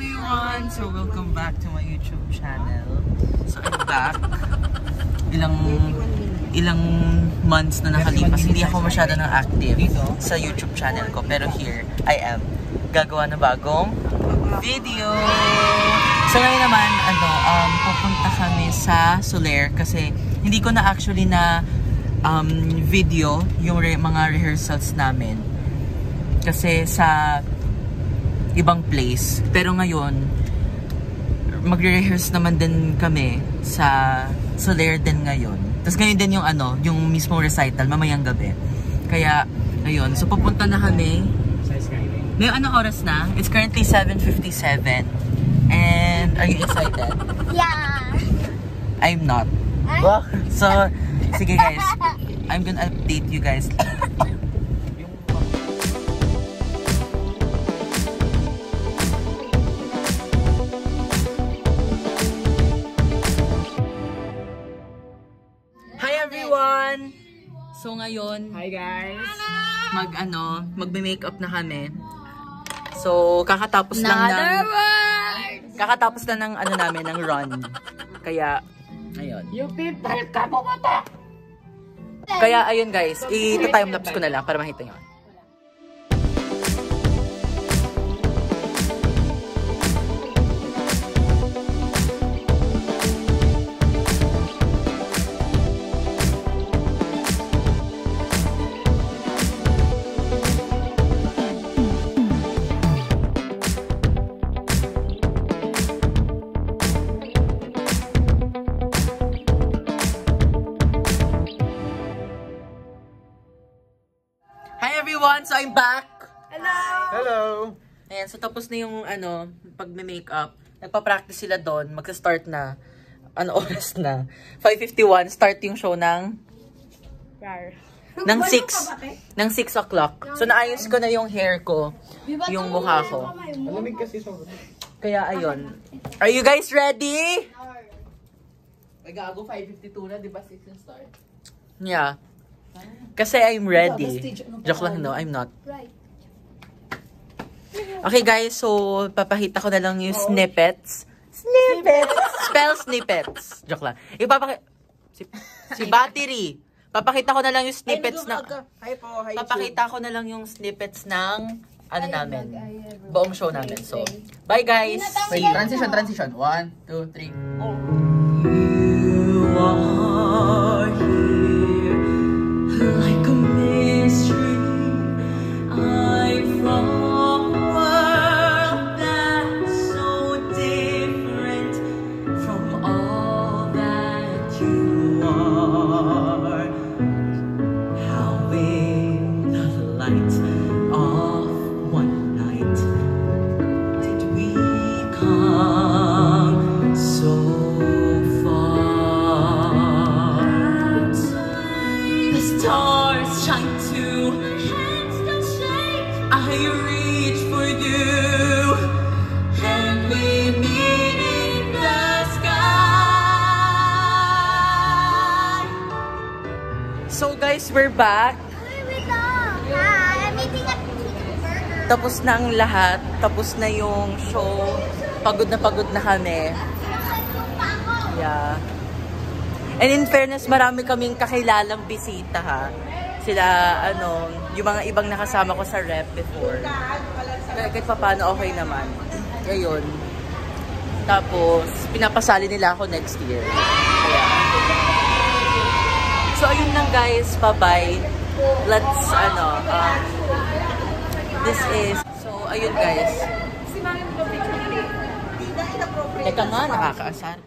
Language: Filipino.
everyone! So welcome back to my YouTube channel. So I'm back. Ilang months na nakalipas. Hindi ako masyado nang active sa YouTube channel ko. Pero here, I am. Gagawa na bagong video. So ngayon naman, pupunta kami sa Soler kasi hindi ko na actually na video yung mga rehearsals namin. Kasi sa ibang place. Pero ngayon, magre-rehearse naman din kami sa Soler din ngayon. Tapos ngayon din yung mismong recital, mamayang gabi. Kaya, ayun. So, pupunta na kami. May anong oras na? It's currently 7:57. And, are you excited? Yeah! I'm not. So, sige guys. I'm gonna update you guys. Hi everyone! So ngayon, hi guys. Magme-makeup na kami. So kakatapos lang ng namin ng run. Kaya ayun. You people ka pumunta. Kaya ayun guys, i-time lapse ko na lang para makita niyo. Hi everyone! So I'm back! Hello! Hello! Ayan, so tapos na yung pag-makeup. Nagpa-practice sila doon. Magsa-start na. Oras na? 5:51. Start yung show ng 6 o'clock. So naayos ko na yung hair ko. Yung mukha ko. Malamig kasi sa Kaya ayun. Are you guys ready? Ay gago, 5:52 na, di ba 6 yung start? Yeah. Kasi I'm ready. Joke lang, no? I'm not. Okay guys, so papakita ko na lang yung snippets. Spell snippets. Joke lang. Si Battery. Papakita ko na lang yung snippets na papakita ko na lang yung snippets ng namin. Buong show namin. So, bye guys. Wait, transition. 1, 2, 3. You are here like a mystery. I'm from a world that's so different from all that you are. How in the light of one night did we come so far? The stars shine too, my hands don't shake. I reach for you, and we meet in the sky. So guys, we're back. I'm eating a burger. Tapos na ang lahat. Tapos na yung show. Pagod na kami. Yeah. And in fairness, marami kaming kakilalang bisita ha. Sila, yung mga ibang nakasama ko sa rep before. Kahit pa paano, okay naman. Ayun. Tapos, pinapasali nila ako next year. Kaya. So, ayun lang guys. Bye-bye. Let's, this is, so, ayun guys. Teka nga, nakakaasar.